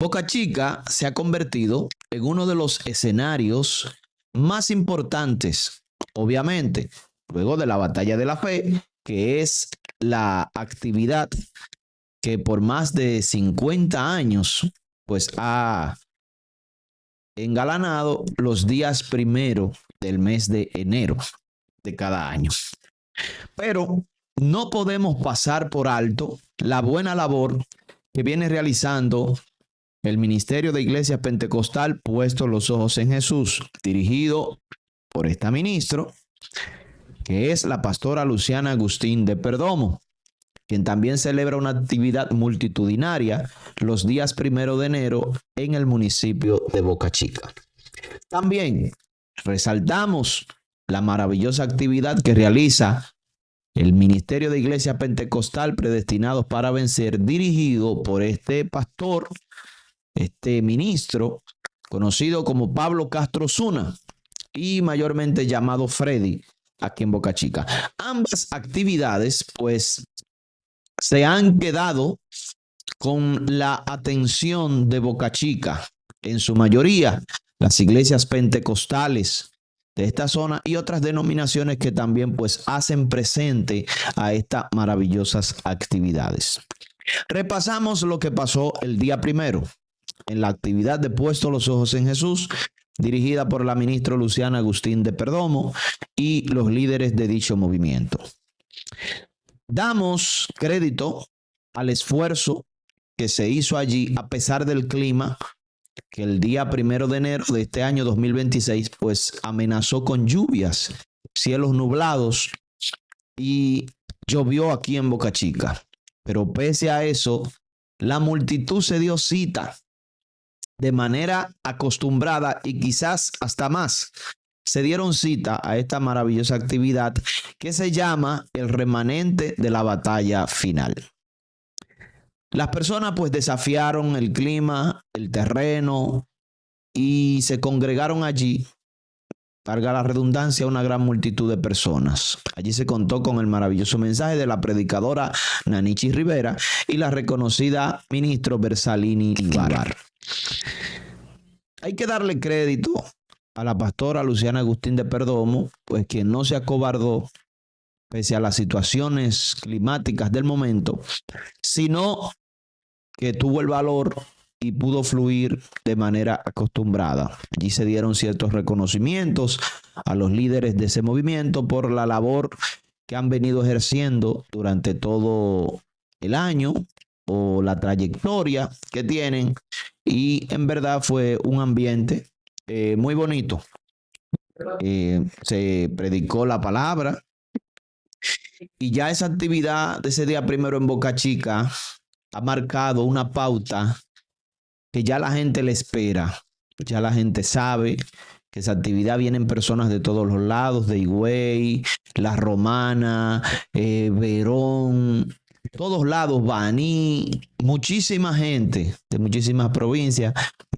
Boca Chica se ha convertido en uno de los escenarios más importantes, obviamente, luego de la Batalla de la Fe, que es la actividad que por más de 50 años pues ha engalanado los días primero del mes de enero de cada año. Pero no podemos pasar por alto la buena labor que viene realizando el Ministerio de Iglesia Pentecostal Puesto los Ojos en Jesús, dirigido por esta ministro, que es la pastora Luciana Agustín de Perdomo, quien también celebra una actividad multitudinaria los días 1 de enero en el municipio de Boca Chica. También resaltamos la maravillosa actividad que realiza el Ministerio de Iglesia Pentecostal Predestinados para Vencer, dirigido por este pastor, este ministro, conocido como Pablo Castro Zuna y mayormente llamado Freddy, aquí en Boca Chica. Ambas actividades, pues, se han quedado con la atención de Boca Chica, en su mayoría las iglesias pentecostales de esta zona y otras denominaciones que también pues hacen presente a estas maravillosas actividades. Repasamos lo que pasó el día primero en la actividad de Puesto los Ojos en Jesús, dirigida por la ministra Luciana Agustín de Perdomo y los líderes de dicho movimiento. Damos crédito al esfuerzo que se hizo allí a pesar del clima que el día 1 de enero de este año 2026 pues amenazó con lluvias, cielos nublados y llovió aquí en Boca Chica. Pero pese a eso, la multitud se dio cita de manera acostumbrada y quizás hasta más. Se dieron cita a esta maravillosa actividad que se llama el remanente de la batalla final. Las personas pues desafiaron el clima, el terreno y se congregaron allí, valga la redundancia, una gran multitud de personas. Allí se contó con el maravilloso mensaje de la predicadora Nanichi Rivera y la reconocida ministro Bersalini Ibar. Hay que darle crédito a la pastora Luciana Agustín de Perdomo, pues quien no se acobardó pese a las situaciones climáticas del momento, sino que tuvo el valor y pudo fluir de manera acostumbrada. Allí se dieron ciertos reconocimientos a los líderes de ese movimiento por la labor que han venido ejerciendo durante todo el año o la trayectoria que tienen, y en verdad fue un ambiente muy bonito. Se predicó la palabra y ya esa actividad de ese día primero en Boca Chica ha marcado una pauta que ya la gente le espera. Ya la gente sabe que esa actividad vienen personas de todos los lados, de Higüey, La Romana, Verón, todos lados, Baní, muchísima gente de muchísimas provincias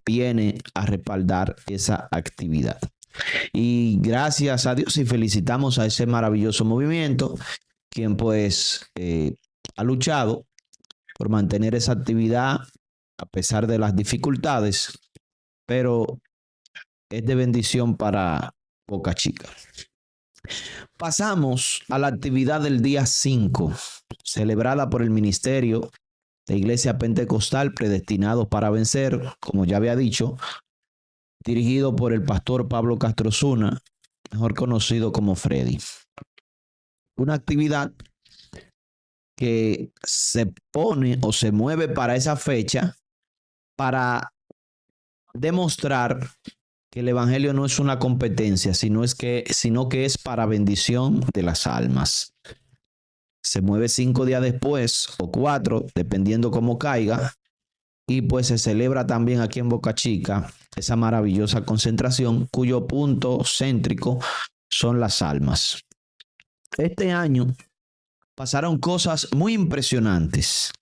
viene a respaldar esa actividad. Y gracias a Dios y felicitamos a ese maravilloso movimiento, quien pues ha luchado por mantener esa actividad a pesar de las dificultades, pero es de bendición para Boca Chica. Pasamos a la actividad del día 5, celebrada por el Ministerio de Iglesia Pentecostal Predestinados para Vencer, como ya había dicho, dirigido por el pastor Pablo Castro Zuna, mejor conocido como Freddy. Una actividad que se pone o se mueve para esa fecha para demostrar que el evangelio no es una competencia, sino que es para bendición de las almas. Se mueve 5 días después o 4, dependiendo cómo caiga, y pues se celebra también aquí en Boca Chica esa maravillosa concentración cuyo punto céntrico son las almas. Este año pasaron cosas muy impresionantes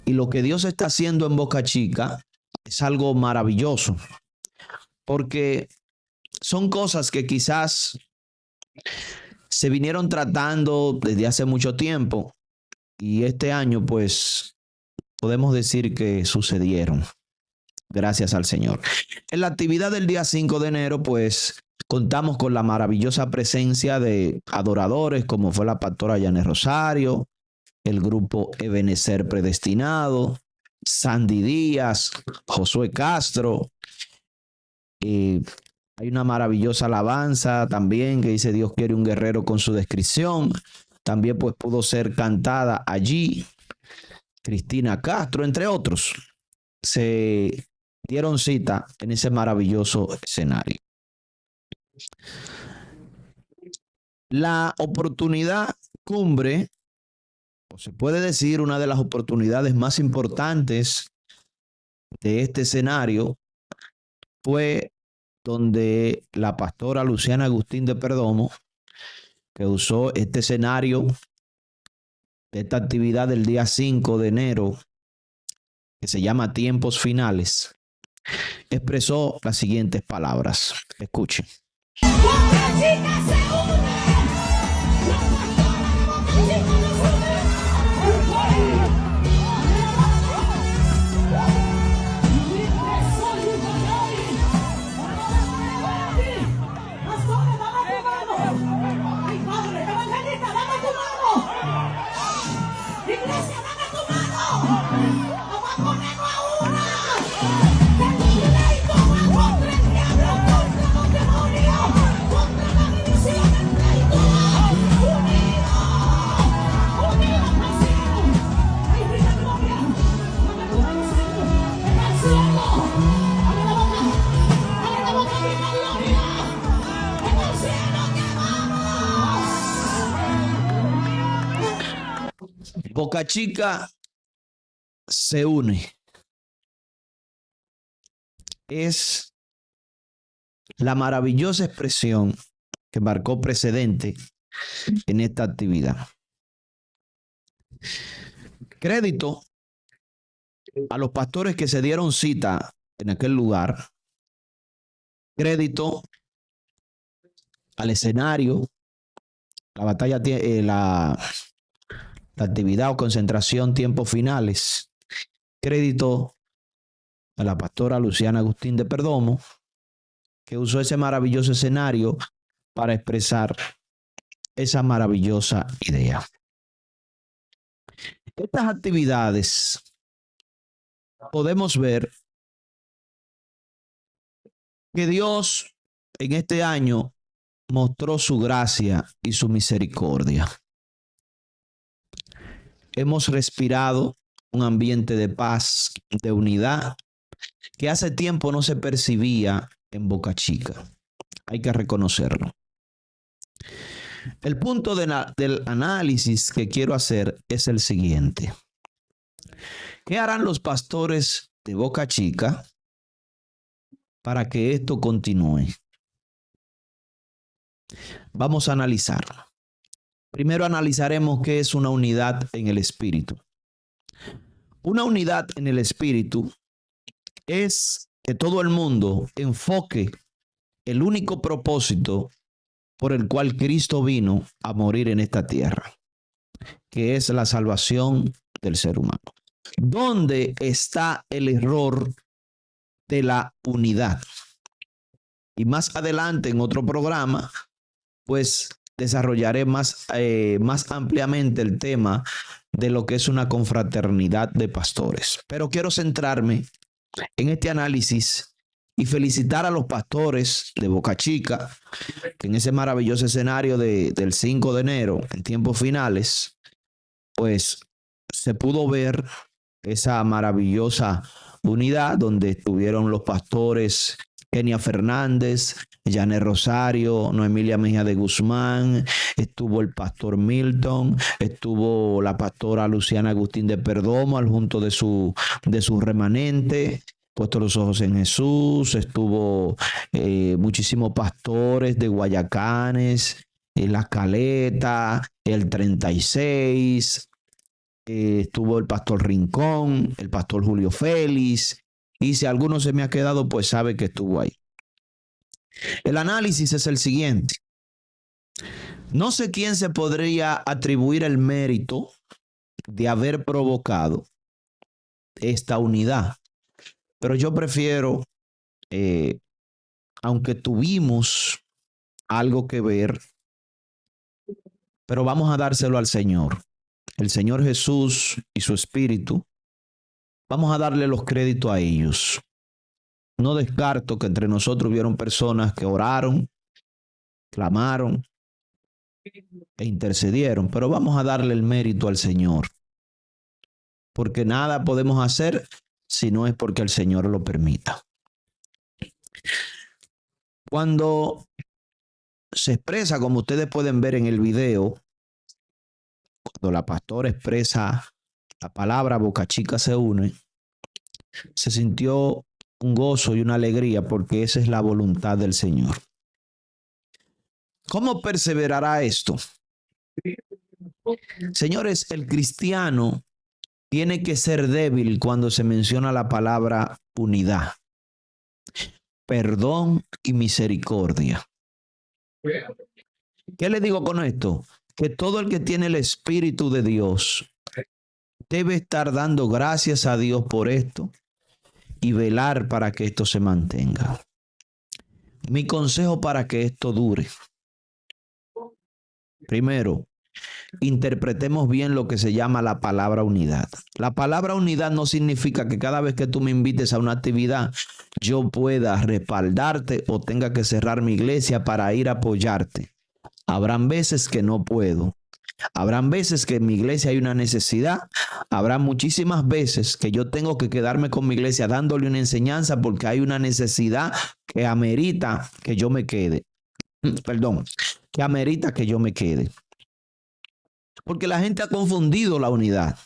y lo que Dios está haciendo en Boca Chica es algo maravilloso, porque son cosas que quizás se vinieron tratando desde hace mucho tiempo y este año pues podemos decir que sucedieron. Gracias al Señor. En la actividad del día 5 de enero, pues contamos con la maravillosa presencia de adoradores como fue la pastora Yanes Rosario, el grupo Ebenecer Predestinado, Sandy Díaz, Josué Castro. Hay una maravillosa alabanza también que dice Dios quiere un guerrero con su descripción. También pues pudo ser cantada allí. Cristina Castro, entre otros, se dieron cita en ese maravilloso escenario. La oportunidad cumbre, o se puede decir una de las oportunidades más importantes de este escenario, fue donde la pastora Luciana Agustín de Perdomo, que usó este escenario de esta actividad del día 5 de enero, que se llama Tiempos Finales, expresó las siguientes palabras. Escuchen. Boca Chica se une. Es la maravillosa expresión que marcó precedente en esta actividad. Crédito a los pastores que se dieron cita en aquel lugar. Crédito al escenario, la batalla, la actividad o concentración, tiempos finales. Crédito a la pastora Luciana Agustín de Perdomo, que usó ese maravilloso escenario para expresar esa maravillosa idea. Estas actividades podemos ver que Dios en este año mostró su gracia y su misericordia. Hemos respirado un ambiente de paz, de unidad, que hace tiempo no se percibía en Boca Chica. Hay que reconocerlo. El punto del análisis que quiero hacer es el siguiente. ¿Qué harán los pastores de Boca Chica para que esto continúe? Vamos a analizarlo. Primero analizaremos qué es una unidad en el espíritu. Una unidad en el espíritu es que todo el mundo enfoque el único propósito por el cual Cristo vino a morir en esta tierra, que es la salvación del ser humano. ¿Dónde está el error de la unidad? Y más adelante en otro programa, pues desarrollaré más ampliamente el tema de lo que es una confraternidad de pastores. Pero quiero centrarme en este análisis y felicitar a los pastores de Boca Chica, que en ese maravilloso escenario del 5 de enero, en tiempos finales, pues se pudo ver esa maravillosa unidad donde estuvieron los pastores Kenia Fernández, Yanes Rosario, Noemilia Mejía de Guzmán, estuvo el pastor Milton, estuvo la pastora Luciana Agustín de Perdomo al junto de su remanente, puesto los ojos en Jesús, estuvo muchísimos pastores de Guayacanes, La Caleta, el 36, estuvo el pastor Rincón, el pastor Julio Félix, y si alguno se me ha quedado, pues sabe que estuvo ahí. El análisis es el siguiente. No sé quién se podría atribuir el mérito de haber provocado esta unidad, Pero yo prefiero, aunque tuvimos algo que ver, pero vamos a dárselo al Señor. El Señor Jesús y su Espíritu, vamos a darle los créditos a ellos. No descarto que entre nosotros hubieron personas que oraron, clamaron e intercedieron, pero vamos a darle el mérito al Señor. Porque nada podemos hacer si no es porque el Señor lo permita. Cuando se expresa, como ustedes pueden ver en el video, cuando la pastora expresa la palabra Boca Chica se une, se sintió un gozo y una alegría porque esa es la voluntad del Señor. ¿Cómo perseverará esto? Señores, el cristiano tiene que ser débil cuando se menciona la palabra unidad, perdón y misericordia. ¿Qué le digo con esto? Que todo el que tiene el Espíritu de Dios debe estar dando gracias a Dios por esto y velar para que esto se mantenga. Mi consejo para que esto dure. Primero, interpretemos bien lo que se llama la palabra unidad. La palabra unidad no significa que cada vez que tú me invites a una actividad, yo pueda respaldarte o tenga que cerrar mi iglesia para ir a apoyarte. Habrán veces que no puedo. Habrán veces que en mi iglesia hay una necesidad. Habrá muchísimas veces que yo tengo que quedarme con mi iglesia dándole una enseñanza porque hay una necesidad que amerita que yo me quede. Perdón, que amerita que yo me quede. Porque la gente ha confundido la unidad.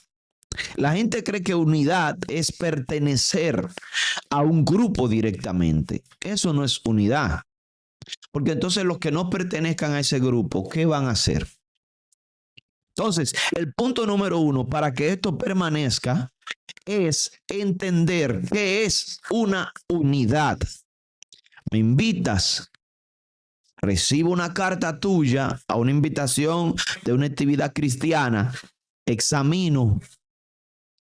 La gente cree que unidad es pertenecer a un grupo directamente. Eso no es unidad. Porque entonces los que no pertenezcan a ese grupo, ¿qué van a hacer? Entonces, el punto número 1 para que esto permanezca es entender qué es una unidad. Me invitas, recibo una carta tuya a una invitación de una actividad cristiana, examino,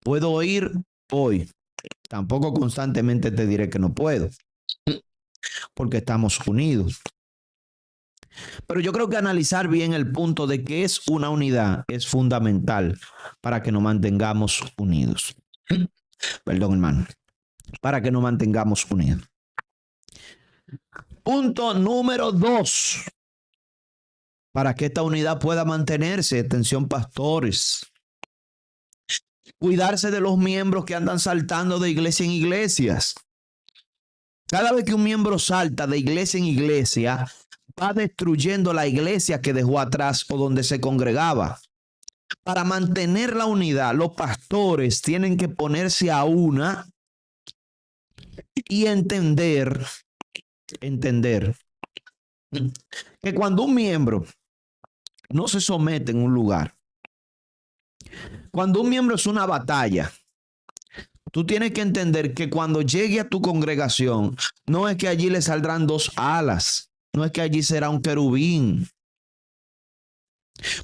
puedo ir, voy. Tampoco constantemente te diré que no puedo, porque estamos unidos. Pero yo creo que analizar bien el punto de qué es una unidad es fundamental para que nos mantengamos unidos. Perdón, hermano. Para que nos mantengamos unidos. Punto número 2. Para que esta unidad pueda mantenerse, atención pastores, cuidarse de los miembros que andan saltando de iglesia en iglesias. Cada vez que un miembro salta de iglesia en iglesia, va destruyendo la iglesia que dejó atrás o donde se congregaba. Para mantener la unidad, los pastores tienen que ponerse a una y entender que cuando un miembro no se somete en un lugar, cuando un miembro es una batalla, tú tienes que entender que cuando llegue a tu congregación, no es que allí le saldrán 2 alas, no es que allí será un querubín.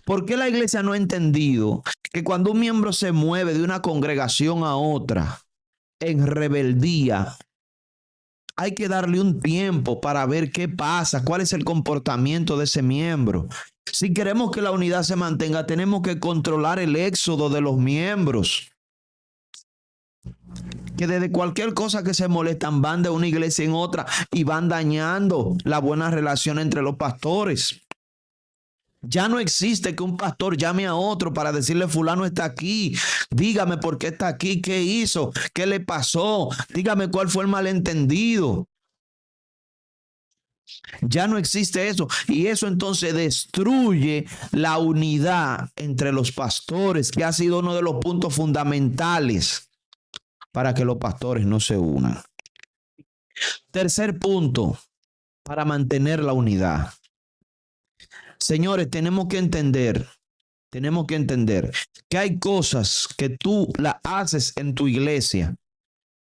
¿Por qué la iglesia no ha entendido que cuando un miembro se mueve de una congregación a otra en rebeldía, hay que darle un tiempo para ver qué pasa, cuál es el comportamiento de ese miembro? Si queremos que la unidad se mantenga, tenemos que controlar el éxodo de los miembros. Que desde cualquier cosa que se molestan van de una iglesia en otra y van dañando la buena relación entre los pastores. Ya no existe que un pastor llame a otro para decirle fulano está aquí, dígame por qué está aquí, qué hizo, qué le pasó, dígame cuál fue el malentendido. Ya no existe eso y eso entonces destruye la unidad entre los pastores, que ha sido uno de los puntos fundamentales para que los pastores no se unan. Tercer punto, para mantener la unidad. Señores, tenemos que entender que hay cosas que tú las haces en tu iglesia.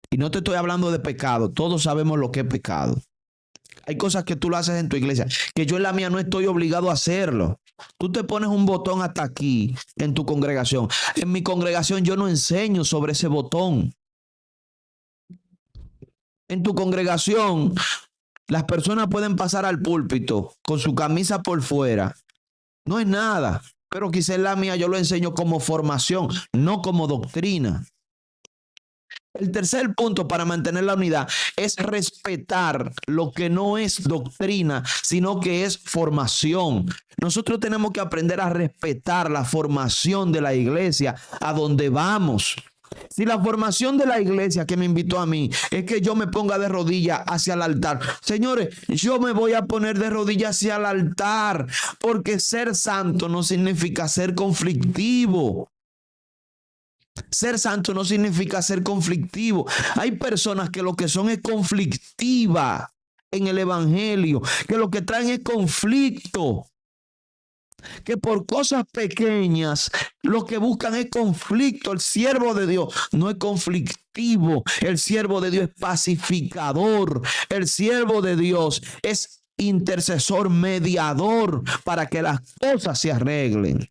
Y no te estoy hablando de pecado, todos sabemos lo que es pecado. Hay cosas que tú lo haces en tu iglesia, que yo en la mía no estoy obligado a hacerlo. Tú te pones un botón hasta aquí en tu congregación. En mi congregación yo no enseño sobre ese botón. En tu congregación, las personas pueden pasar al púlpito con su camisa por fuera. No es nada, pero quizás la mía yo lo enseño como formación, no como doctrina. El tercer punto para mantener la unidad es respetar lo que no es doctrina, sino que es formación. Nosotros tenemos que aprender a respetar la formación de la iglesia a donde vamos. Si la formación de la iglesia que me invitó a mí es que yo me ponga de rodillas hacia el altar, señores, yo me voy a poner de rodillas hacia el altar, porque ser santo no significa ser conflictivo. Ser santo no significa ser conflictivo. Hay personas que lo que son es conflictiva en el evangelio, que lo que traen es conflicto, que por cosas pequeñas lo que buscan es conflicto. El siervo de Dios no es conflictivo. El siervo de Dios es pacificador. El siervo de Dios es intercesor, mediador para que las cosas se arreglen.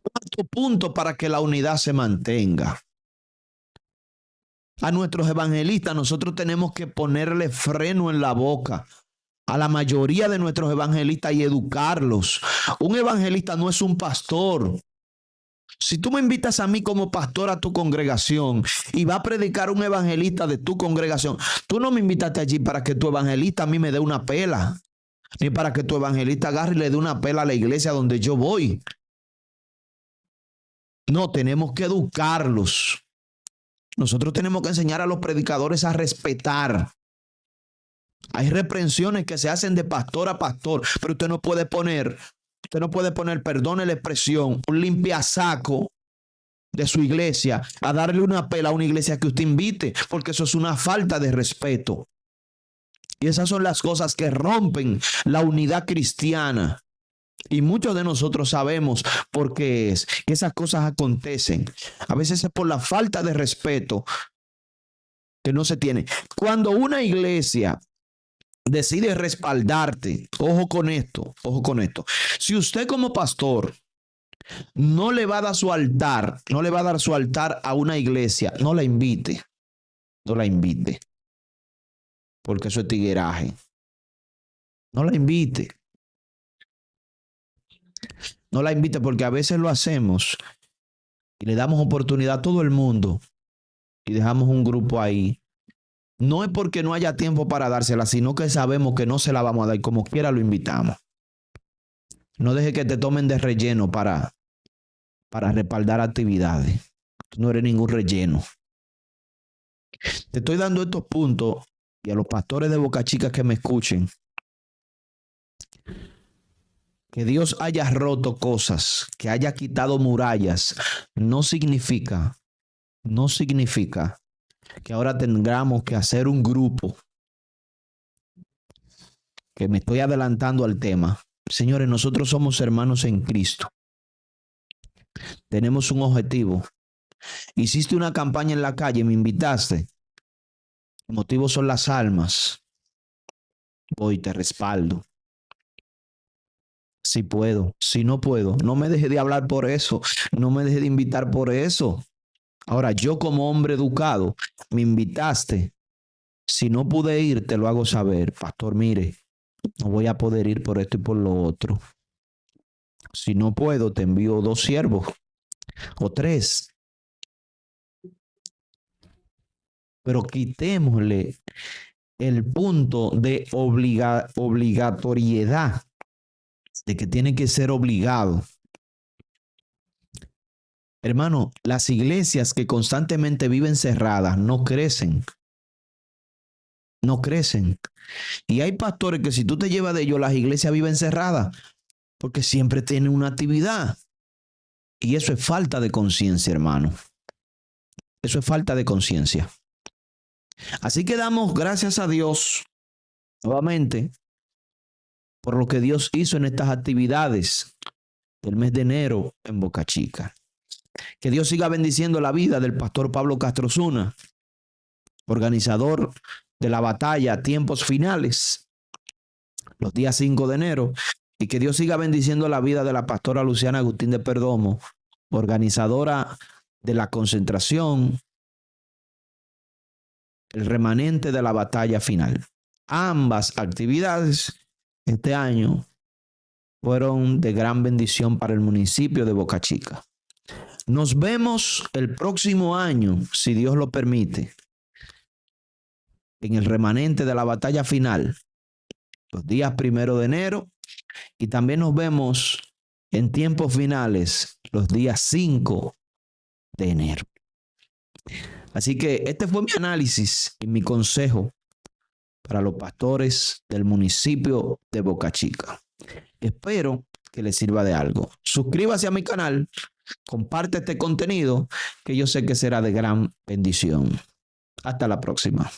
Cuarto punto para que la unidad se mantenga. A nuestros evangelistas nosotros tenemos que ponerle freno en la boca a la mayoría de nuestros evangelistas y educarlos. Un evangelista no es un pastor. Si tú me invitas a mí como pastor a tu congregación y va a predicar un evangelista de tu congregación, tú no me invitaste allí para que tu evangelista a mí me dé una pela, ni para que tu evangelista agarre y le dé una pela a la iglesia donde yo voy. No, tenemos que educarlos. Nosotros tenemos que enseñar a los predicadores a respetar. Hay reprensiones que se hacen de pastor a pastor, pero usted no puede poner, perdone la expresión, un limpiasaco de su iglesia a darle una pela a una iglesia que usted invite, porque eso es una falta de respeto. Y esas son las cosas que rompen la unidad cristiana. Y muchos de nosotros sabemos por qué es que esas cosas acontecen. A veces es por la falta de respeto que no se tiene. Cuando una iglesia decide respaldarte, ojo con esto, ojo con esto. Si usted como pastor no le va a dar su altar, no le va a dar su altar a una iglesia, no la invite, no la invite, porque eso es tigueraje. No la invite. No la invite porque a veces lo hacemos y le damos oportunidad a todo el mundo y dejamos un grupo ahí. No es porque no haya tiempo para dársela, sino que sabemos que no se la vamos a dar y como quiera lo invitamos. No deje que te tomen de relleno para respaldar actividades. Tú no eres ningún relleno. Te estoy dando estos puntos y a los pastores de Boca Chica que me escuchen. Que Dios haya roto cosas, que haya quitado murallas, no significa que ahora tengamos que hacer un grupo. Que me estoy adelantando al tema. Señores, nosotros somos hermanos en Cristo. Tenemos un objetivo. Hiciste una campaña en la calle, me invitaste. El motivo son las almas. Voy, te respaldo. Si puedo, si no puedo, no me deje de hablar por eso, no me deje de invitar por eso. Ahora, yo como hombre educado, me invitaste. Si no pude ir, te lo hago saber. Pastor, mire, no voy a poder ir por esto y por lo otro. Si no puedo, te envío 2 siervos o 3. Pero quitémosle el punto de obligatoriedad, de que tiene que ser obligado. Hermano, las iglesias que constantemente viven cerradas no crecen. No crecen. Y hay pastores que si tú te llevas de ellos, las iglesias viven cerradas porque siempre tienen una actividad. Y eso es falta de conciencia, hermano. Eso es falta de conciencia. Así que damos gracias a Dios nuevamente por lo que Dios hizo en estas actividades del mes de enero en Boca Chica. Que Dios siga bendiciendo la vida del pastor Pablo Castro Zuna, organizador de la batalla Tiempos Finales, los días 5 de enero. Y que Dios siga bendiciendo la vida de la pastora Luciana Agustín de Perdomo, organizadora de la concentración el remanente de la batalla final. Ambas actividades este año fueron de gran bendición para el municipio de Boca Chica. Nos vemos el próximo año, si Dios lo permite, en el remanente de la batalla final, los días 1 de enero, y también nos vemos en tiempos finales, los días 5 de enero. Así que este fue mi análisis y mi consejo para los pastores del municipio de Boca Chica. Espero que les sirva de algo. Suscríbase a mi canal, comparte este contenido que yo sé que será de gran bendición. Hasta la próxima.